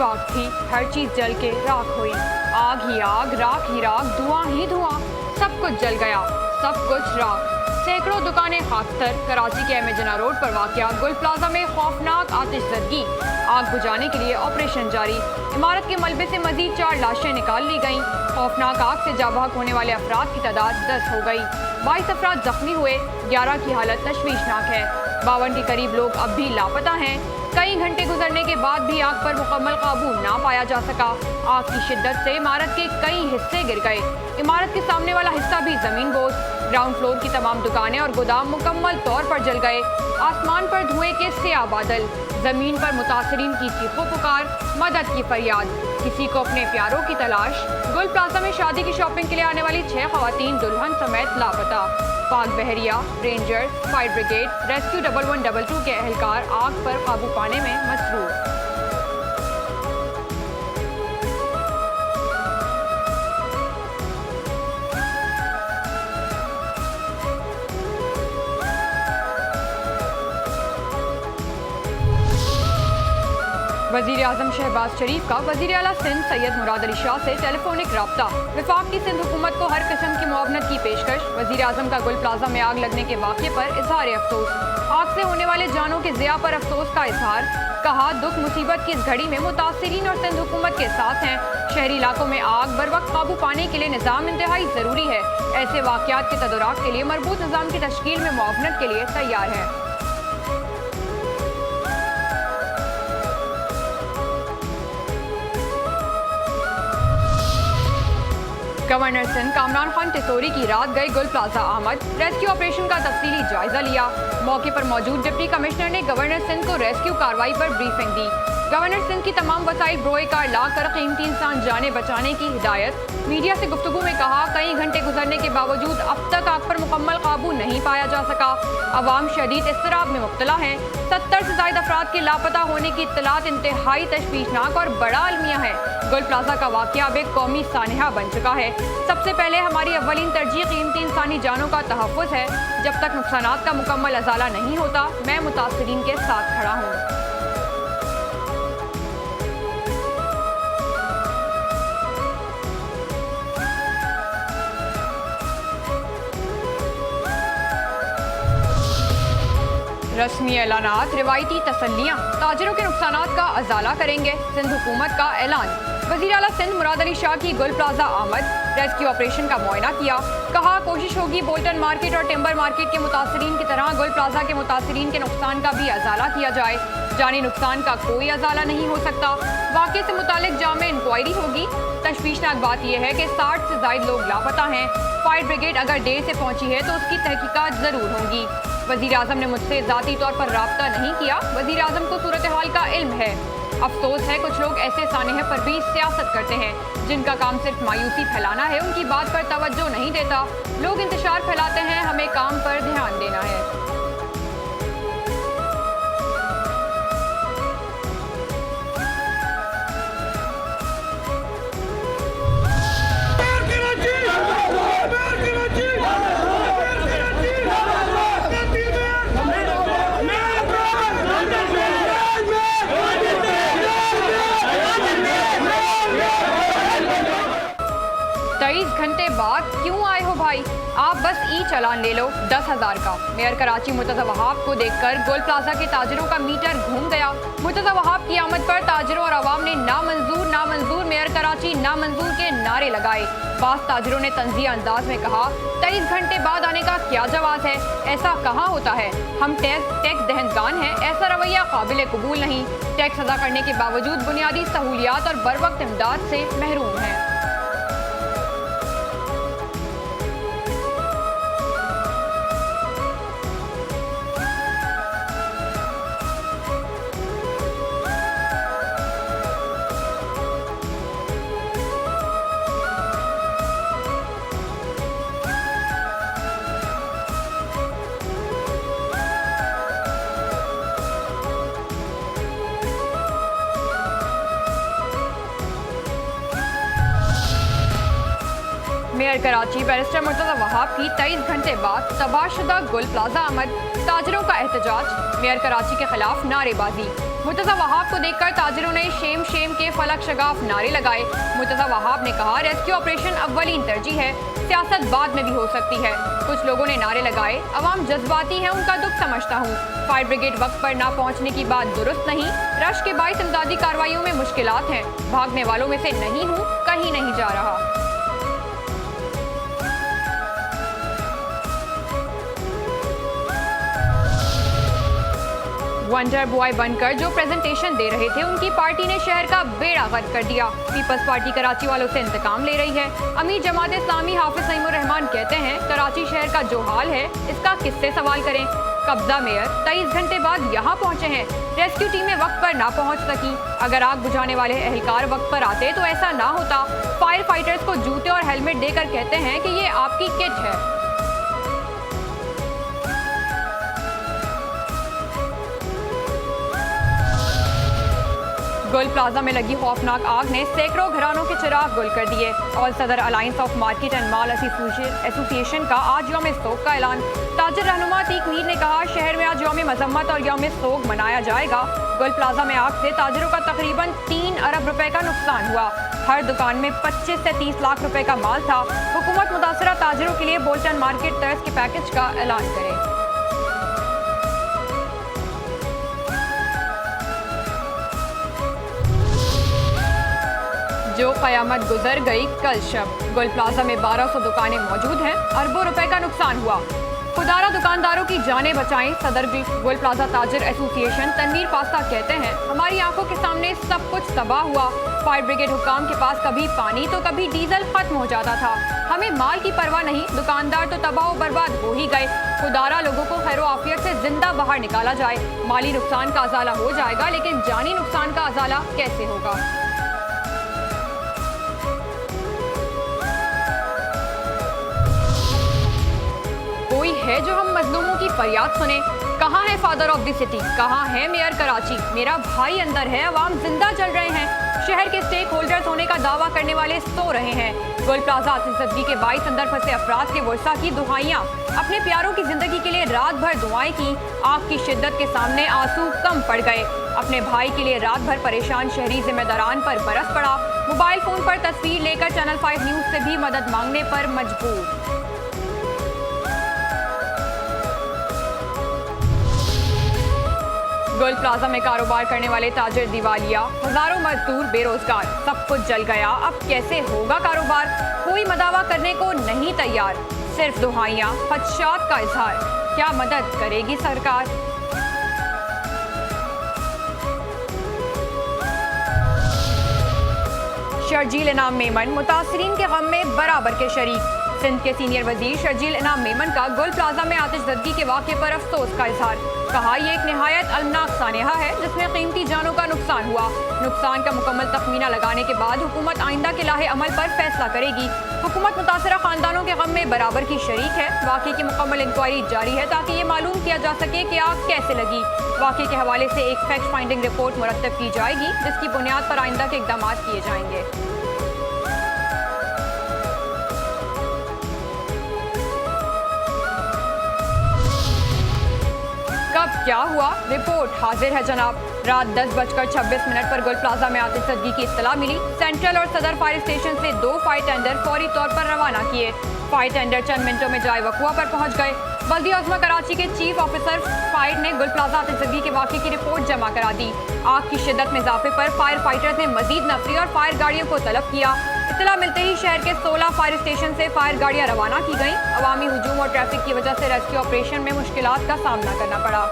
आग थी, हर चीज जल के राख हुई। आग ही आग, राख ही राख, धुआं ही धुआं, सब कुछ जल गया, सब कुछ राख। सैकड़ों दुकानें खाकतर। कराची के एमेजना रोड पर वाक़या गुल प्लाजा में खौफनाक आतिशज़दगी। आग बुझाने के लिए ऑपरेशन जारी। इमारत के मलबे से मजीद 4 लाशें निकाल ली गईं। खौफनाक आग से जाबाक होने वाले अफराद की तादाद 10 हो गई। 22 अफराद जख्मी हुए, 11 की हालत तशवीशनाक है। 52 के करीब लोग अब भी लापता हैं। कई घंटे गुजरने के बाद भी आग पर मुकम्मल काबू ना पाया जा सका। आग की शिद्दत से इमारत के कई हिस्से गिर गए। इमारत के सामने वाला हिस्सा भी जमीन बोझ। ग्राउंड फ्लोर की तमाम दुकानें और गोदाम मुकम्मल तौर पर जल गए। आसमान पर धुएं के स्याह बादल, जमीन पर मुतासरीन की चीखों पुकार, मदद की फरियाद, किसी को अपने प्यारों की तलाश। गुल प्लाजा में शादी की शॉपिंग के लिए आने वाली 6 खवातीन दुल्हन समेत लापता। पाक बहरिया, रेंजर, फायर ब्रिगेड, रेस्क्यू 1122 के एहलकार आग पर काबू पाने में मसरूफ। वज़ीर आज़म शहबाज शरीफ का वज़ीर आला सिंध सैयद मुराद अली शाह से टेलीफोनिक रब्ता। वफाक की सिंध हुकूमत को हर किस्म की मुआवनत की पेशकश। वज़ीर आज़म का गुल प्लाजा में आग लगने के वाक़े पर इजहार अफसोस। आग से होने वाले जानों के ज़िया पर अफसोस का इजहार। कहा, दुख मुसीबत की इस घड़ी में मुतासिरीन और सिंध हुकूमत के साथ हैं। शहरी इलाकों में आग बर वक्त काबू पाने के लिए निज़ाम इंतहाई ज़रूरी है। ऐसे वाक़यात के तदराक के लिए मरबूत निज़ाम की तश्कील में मुआवनत के लिए तैयार है। गवर्नर सिंध कामरान खान टिसोरी की रात गए गुल प्लाजा आमद। रेस्क्यू ऑपरेशन का तफसीली जायजा लिया। मौके पर मौजूद डिप्टी कमिश्नर ने गवर्नर सिंध को रेस्क्यू कार्रवाई पर ब्रीफिंग दी। गवर्नर सिंध की तमाम वसाइल ब्रोए कार लाकर कीमती इंसान जाने बचाने की हिदायत। मीडिया से गुफ्तगू में कहा, कई घंटे गुजरने के बावजूद अब तक आग पर मुकम्मल काबू नहीं पाया जा सका। अवाम शदीद इस्तराब में मुब्तला हैं। 70 से ज़ायद अफराद के लापता होने की इत्तलात इंतहाई तशवीशनाक और बड़ा अलमिया है। गुल प्लाजा का वाक़या अब एक कौमी सानहा बन चुका है। सबसे पहले हमारी अव्वलीन तरजीह कीमती इंसानी जानों का तहफ़्फ़ुज़ है। जब तक नुकसानात का मुकम्मल अज़ाला नहीं होता, मैं मुतासिरीन के साथ खड़ा हूँ। रस्मी ऐलानात, रिवायती तसल्लियाँ, ताजिरों के नुकसानात का अजाला करेंगे। सिंध हुकूमत का ऐलान। वज़ीर आला सिंध मुराद अली शाह की गुल प्लाजा आमद। रेस्क्यू ऑपरेशन का मुआयना किया। कहा, कोशिश होगी बोल्टन मार्केट और टिम्बर मार्केट के मुतासरीन की तरह गुल प्लाजा के मुतासरीन के नुकसान का भी अजाला किया जाए। जानी नुकसान का कोई अजाला नहीं हो सकता। वाक़े से मुतालिक जामे इंक्वायरी होगी। तशवीशनाक बात यह है कि 60 से ज़ायद लोग लापता हैं। फायर ब्रिगेड अगर देर से पहुंची है तो उसकी तहकीकात ज़रूर होंगी। वज़ीर आज़म ने मुझसे ज़ाती तौर पर राब्ता नहीं किया। वज़ीर आज़म को सूरत हाल का इल्म है। अफसोस है कुछ लोग ऐसे सानहे पर भी सियासत करते हैं जिनका काम सिर्फ मायूसी फैलाना है, उनकी बात पर तवज्जो नहीं देता। लोग इंतशार फैलाते हैं, हमें काम पर ध्यान देना है। घंटे बाद क्यों आए हो भाई? आप बस ई चालान ले लो 10,000 का। मेयर कराची मुर्तज़ा वहाब को देखकर गुल प्लाजा के ताजिरों का मीटर घूम गया। मुर्तज़ा वहाब की आमद पर ताजिरों और अवाम ने नामंजूर नामंजूर मेयर कराची नामंजूर के नारे लगाए। बास ताजिरों ने तंज़िया अंदाज में कहा, 23 घंटे बाद आने का क्या जवाब है? ऐसा कहाँ होता है? हम टैक्स दहनगान हैं। ऐसा रवैया काबिल कबूल नहीं। टैक्स अदा करने के बावजूद बुनियादी सहूलियात और बर वक्त इमदाद से महरूम हैं। मेयर कराची बैरिस्टर मुर्तज़ा वहाब की 23 घंटे बाद तबाहशुदा गुल प्लाजा आमद, ताजरों का एहतजाज, मेयर कराची के खिलाफ नारेबाजी। मुर्तज़ा वहाब को देखकर ताजरों ने शेम शेम के फलक शगाफ नारे लगाए। मुर्तज़ा वहाब ने कहा, रेस्क्यू ऑपरेशन अव्वलीन तरजीह है, सियासत बाद में भी हो सकती है। कुछ लोगों ने नारे लगाए, अवाम जज्बाती है, उनका दुख समझता हूँ। फायर ब्रिगेड वक्त पर ना पहुँचने की बात दुरुस्त नहीं, रश के बाइस इमदादी कार्रवाइयों में मुश्किलात हैं, भागने वालों में से नहीं हूँ, कहीं नहीं जा रहा। वंडर बॉय बनकर जो प्रेजेंटेशन दे रहे थे, उनकी पार्टी ने शहर का बेड़ा गर्क कर दिया। पीपल्स पार्टी कराची वालों से इंतकाम ले रही है। अमीर जमात इस्लामी हाफिज सईमुर रहमान कहते हैं, कराची शहर का जो हाल है, इसका किससे सवाल करें। कब्जा मेयर 23 घंटे बाद यहाँ पहुँचे हैं, रेस्क्यू टीमें वक्त पर ना पहुँच सकी। अगर आग बुझाने वाले एहलकार वक्त पर आते तो ऐसा ना होता। फायर फाइटर्स को जूते और हेलमेट देकर कहते हैं कि ये आपकी किट है। गुल प्लाजा में लगी खौफनाक आग ने सैकड़ों घरानों के चिराग गुल कर दिए। ऑल सदर alliance of market and mall association का आज यौम सोग का ऐलान। ताजर रहनुमा अतीक मीर ने कहा, शहर में आज यौम मजम्मत और यौम सोग मनाया जाएगा। गुल प्लाजा में आग से ताजरों का तकरीबन 3 अरब रुपए का नुकसान हुआ। हर दुकान में 25 से 30 लाख रुपए का माल था। हुकूमत मुतासरा ताजरों के लिए बोल्टन मार्केट तर्ज के पैकेज का ऐलान करे। जो कयामत गुजर गई कल शब। गुल प्लाजा में 1200 दुकानें मौजूद हैं, अरबों रुपए का नुकसान हुआ। खुदारा दुकानदारों की जानें बचाएं। सदर गुल प्लाजा ताजर एसोसिएशन तनवीर पास्ता कहते हैं, हमारी आंखों के सामने सब कुछ तबाह हुआ। फायर ब्रिगेड हुक्काम के पास कभी पानी तो कभी डीजल खत्म हो जाता था। हमें माल की परवाह नहीं, दुकानदार तो तबाह और बर्बाद हो ही गए। खुदारा लोगों को खैर आफियत से जिंदा बाहर निकाला जाए। माली नुकसान का अजाला हो जाएगा, लेकिन जानी नुकसान का अजाला कैसे होगा। कोई है जो हम मजलूमों की फरियाद सुने। कहाँ है फादर ऑफ द सिटी, कहाँ है मेयर कराची। मेरा भाई अंदर है, अवाम जिंदा चल रहे हैं। शहर के स्टेक होल्डर्स होने का दावा करने वाले सो रहे हैं। गुल प्लाजा आतिशबाजी के 22 अंदर फंसे अफराद के वर्षा की दुहाइयाँ। अपने प्यारों की जिंदगी के लिए रात भर दुआएं की। आग की शिद्दत के सामने आंसू कम पड़ गए। अपने भाई के लिए रात भर परेशान शहरी जिम्मेदारान पर बरस पड़ा। मोबाइल फोन पर तस्वीर लेकर चैनल 5 न्यूज से भी मदद मांगने पर मजबूर। गुल प्लाजा में कारोबार करने वाले ताजिर दिवालिया, हजारों मजदूर बेरोजगार, सब कुछ जल गया। अब कैसे होगा कारोबार। कोई मदावा करने को नहीं तैयार, सिर्फ दुहाइयां, खदशात का इजहार। क्या मदद करेगी सरकार। शर्जील इनाम मेमन मुतासरीन के गम में बराबर के शरीक। सिंध के सीनियर वजीर शर्जील इनाम मेमन का गुल प्लाजा में आतिशबाजी के वाक़े पर अफसोस का इजहार। कहा, यह एक निहायत अलमनाक सानेहा है जिसमें कीमती जानों का नुकसान हुआ। नुकसान का मुकम्मल तखमीना लगाने के बाद हुकूमत आइंदा के लाहे अमल पर फैसला करेगी। हुकूमत मुतासरा खानदानों के गम में बराबर की शरीक है। वाक़े की मुकम्मल इंक्वायरी जारी है ताकि ये मालूम किया जा सके कि आग कैसे लगी। वाक़े के हवाले से एक फैक्ट फाइंडिंग रिपोर्ट मुरतब की जाएगी, जिसकी बुनियाद पर आइंदा के इकदाम किए जाएंगे। कब क्या हुआ, रिपोर्ट हाजिर है जनाब। रात 10:26 पर गुल प्लाजा में आतिशबाजी की इत्तला मिली। सेंट्रल और सदर फायर स्टेशन से 2 फायर टेंडर फौरी तौर पर रवाना किए। फायर टेंडर चंद मिनटों में जाए वकुआ पर पहुंच गए। बल्दिया उज़्मा कराची के चीफ ऑफिसर फायर ने गुल प्लाजा आतिशबाजी के वाक़े की रिपोर्ट जमा करा दी। आग की शिद्दत में इजाफे पर फायर फाइटर्स ने मजीद नफरी और फायर गाड़ियों को तलब किया। इत्तला मिलते ही शहर के 16 फायर स्टेशन से फायर गाड़ियां रवाना की गईं। अवामी हुजूम और ट्रैफिक की वजह से रेस्क्यू ऑपरेशन में मुश्किलात का सामना करना पड़ा।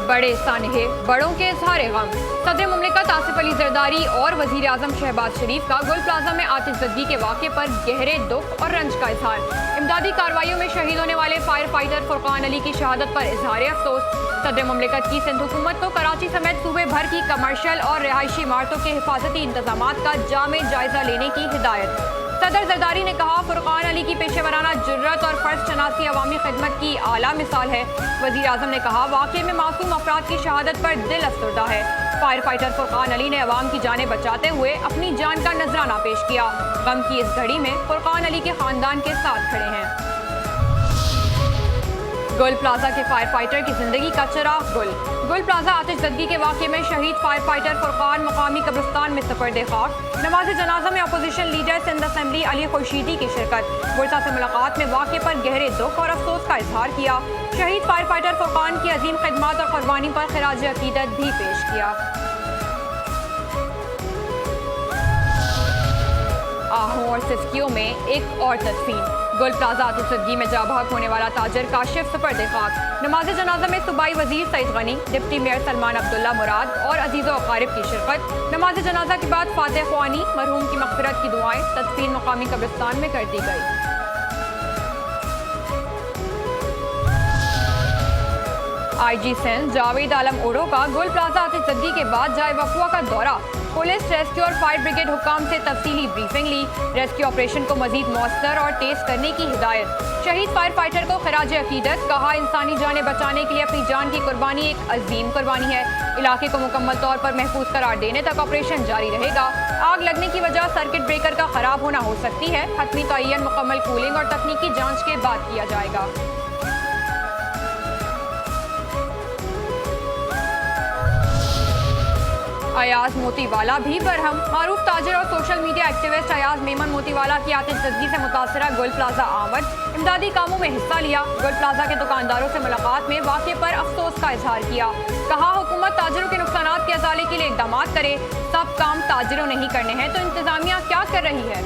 बड़े सानहे, बड़ों के इज़हारे गम। सदर मुमलिकत आसिफ अली जरदारी और वजीर आजम शहबाज शरीफ का गुल प्लाजा में आतिशबाजी के वाक़े पर गहरे दुख और रंज का इजहार। इमदादी कार्रवाइयों में शहीद होने वाले फायर फाइटर फुरकान अली की शहादत पर इजहार अफसोस। सदर मुमलिकत की सिंध हुकूमत को कराची समेत सूबे भर की कमर्शियल और रिहायशी इमारतों के हिफाजती इंतजामात का जामे जायजा लेने की हिदायत। सदर जरदारी ने कहा, फुरकान अली की पेशेवराना जुर्रत और फर्ज शनासी अवामी खिदमत की आला मिसाल है। वज़ीर आज़म ने कहा, वाक़े में मासूम अफराद की शहादत पर दिल अफसरदा है। फायर फाइटर फुरकान अली ने अवाम की जानें बचाते हुए अपनी जान का नजराना पेश किया। गम की इस घड़ी में फुरकान अली के खानदान के साथ खड़े हैं। गुल प्लाजा के फायर फाइटर की जिंदगी का चिराग गुल। गुल प्लाजा आतिशज़दगी के वाक़े में शहीद फायर फाइटर फुरकान मकामी कब्रिस्तान में सफरदे खाक। नमाज जनाजा में opposition leader Sindh assembly Ali Khurshidi की शिरकत। बुरसा से मुलाकात में वाक़े पर गहरे दुख और अफसोस का इजहार किया। शहीद फायर फाइटर फुरकान की अजीम खिदमत और कुर्बानी पर खिराज अकीदत भी पेश किया। आहू और सिस्कियों में एक और तदफीन। गुल प्लाजा आतिशज़दगी में जाबाक होने वाला ताजर काशिफ सफरदे खाक। नमाज जनाजा में सूबाई वजीर सईद गनी, डिप्टी मेयर सलमान अब्दुल्ला मुराद और अजीज़ व अकारिब की शिरकत। नमाज जनाजा के बाद फातिह ख्वानी, मरहूम की मग़फ़िरत की दुआएं तदफीन मकामी कब्रिस्तान में कर दी गई। IG सिंध जावेद आलम ओढ़ो का गुल प्लाजा आतिशज़दगी के बाद जाए वक़्वा का दौरा। पुलिस, रेस्क्यू और फायर ब्रिगेड हुकाम से तफसीली ब्रीफिंग ली। रेस्क्यू ऑपरेशन को मजीद मौसर और तेज करने की हिदायत। शहीद फायर फाइटर को खिराज अकीदत। कहा, इंसानी जानें बचाने के लिए अपनी जान की कुर्बानी एक अजीम कुर्बानी है। इलाके को मुकम्मल तौर पर महफूज करार देने तक ऑपरेशन जारी रहेगा। आग लगने की वजह सर्किट ब्रेकर का खराब होना हो सकती है। हतमी तयन मुकम्मल कूलिंग और तकनीकी जाँच के बाद किया जाएगा। अयाज मोतीवाला भी बरहम। मारूफ ताजिर और social media activist Ayaz Memon Motiwala की आतिशज़दगी से मुतासरा गुल प्लाजा आमद। इमदादी कामों में हिस्सा लिया। गुल प्लाजा के दुकानदारों से मुलाकात में वाक़े पर अफसोस का इजहार किया। कहा, हुकूमत ताजिरों के नुकसानात के अजाले के लिए इक़दाम करे। सब काम ताजिरों नहीं करने हैं तो इंतजामिया क्या कर रही है।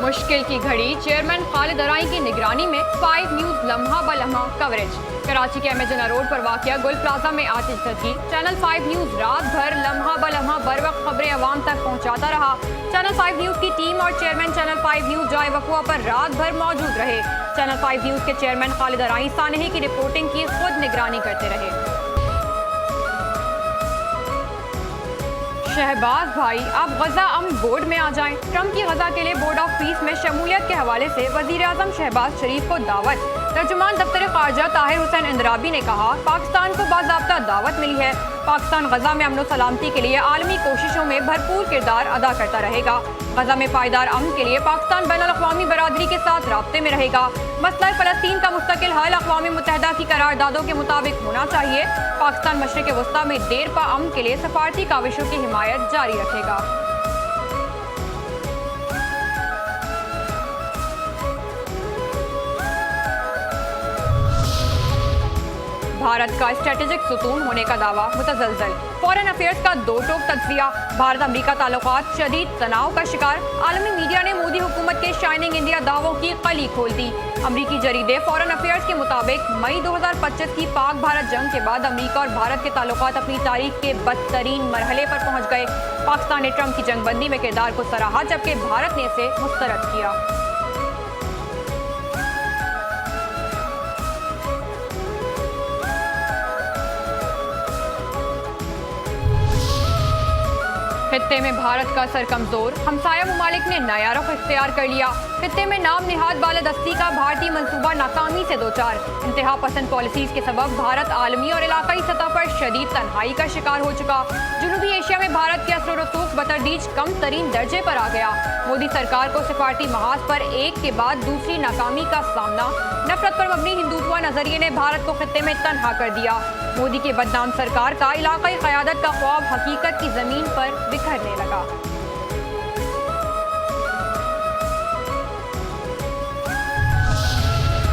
मुश्किल की घड़ी, चेयरमैन खालिद अराई की निगरानी में 5 न्यूज़ लम्हा ब लम्हा कवरेज। कराची के एमेजना रोड पर वाक़या गुल प्लाजा में आतिशज़दगी। चैनल 5 न्यूज़ रात भर लम्हा ब लम्हा बर वक्त खबरें अवाम तक पहुँचाता रहा। चैनल 5 न्यूज़ की टीम और चेयरमैन चैनल 5 न्यूज़ जाए वक़्वा पर रात भर मौजूद रहे। चैनल 5 न्यूज़ के चेयरमैन खालिद अराई सानहे की रिपोर्टिंग की खुद निगरानी करते रहे। शहबाज भाई, आप गजा अमन बोर्ड में आ जाएं। ट्रंप की गजा के लिए बोर्ड ऑफ पीस में शमूलियत के हवाले से वजीर आज़म शहबाज शरीफ को दावत। तर्जुमान दफ्तर ख़ारजा ताहिर हुसैन इंदराबी ने कहा, पाकिस्तान को बाज़ाब्ता दावत मिली है। पाकिस्तान गजा में अमन सलामती के लिए आलमी कोशिशों में भरपूर किरदार अदा करता रहेगा। गजा में पायदार अमन के लिए पाकिस्तान बैनुल-अक़वामी बरादरी के साथ राब्ते में रहेगा। मसला फ़लस्तीन का मुस्तकिल हल अक़वाम मुत्तहिदा की करारदादों के मुताबिक होना चाहिए। पाकिस्तान मशरिक़ वस्ता में देर पा अमन के लिए सफारती काविशों की हिमायत जारी रखेगा। भारत का स्ट्रेटेजिक सुतून होने का दावा मुतज़लज़ल। फॉरेन अफेयर्स का दो टोक तज्ज़िया। भारत अमरीका ताल्लुकात शदीद तनाव का शिकार। आलमी मीडिया ने मोदी हुकूमत के शाइनिंग इंडिया दावों की कली खोल दी। अमरीकी जरीदे फॉरेन अफेयर्स के मुताबिक मई 2025 की पाक भारत जंग के बाद अमरीका और भारत के ताल्लुकात अपनी तारीख के बदतरीन मरहले पर पहुँच गए। पाकिस्तान ने ट्रंप की जंगबंदी में किरदार को सराहा, जबकि भारत ने इसे मुस्तरद किया। खित्ते में भारत का सर कमजोर। हमसाया मुमालिक ने नया रुख इख्तियार कर लिया। खित्ते में नाम निहाद बालादस्ती का भारतीय मंसूबा नाकामी से दो चार। इंतहा पसंद पॉलिसीज के सबब भारत आलमी और इलाकाई सतह पर शदीद तन्हाई का शिकार हो चुका। जनूबी एशिया में भारत के असर रसूख बतरदीज कम तरीन दर्जे पर आ गया। मोदी सरकार को सिफारती महाज पर एक के बाद दूसरी नाकामी का सामना। नफरत पर मबनी हिंदुत्व नजरिए ने भारत को खित्ते में तन्हा कर दिया। मोदी के बदनाम सरकार का इलाकाई क़यादत का ख्वाब हकीकत की जमीन पर बिखरने लगा।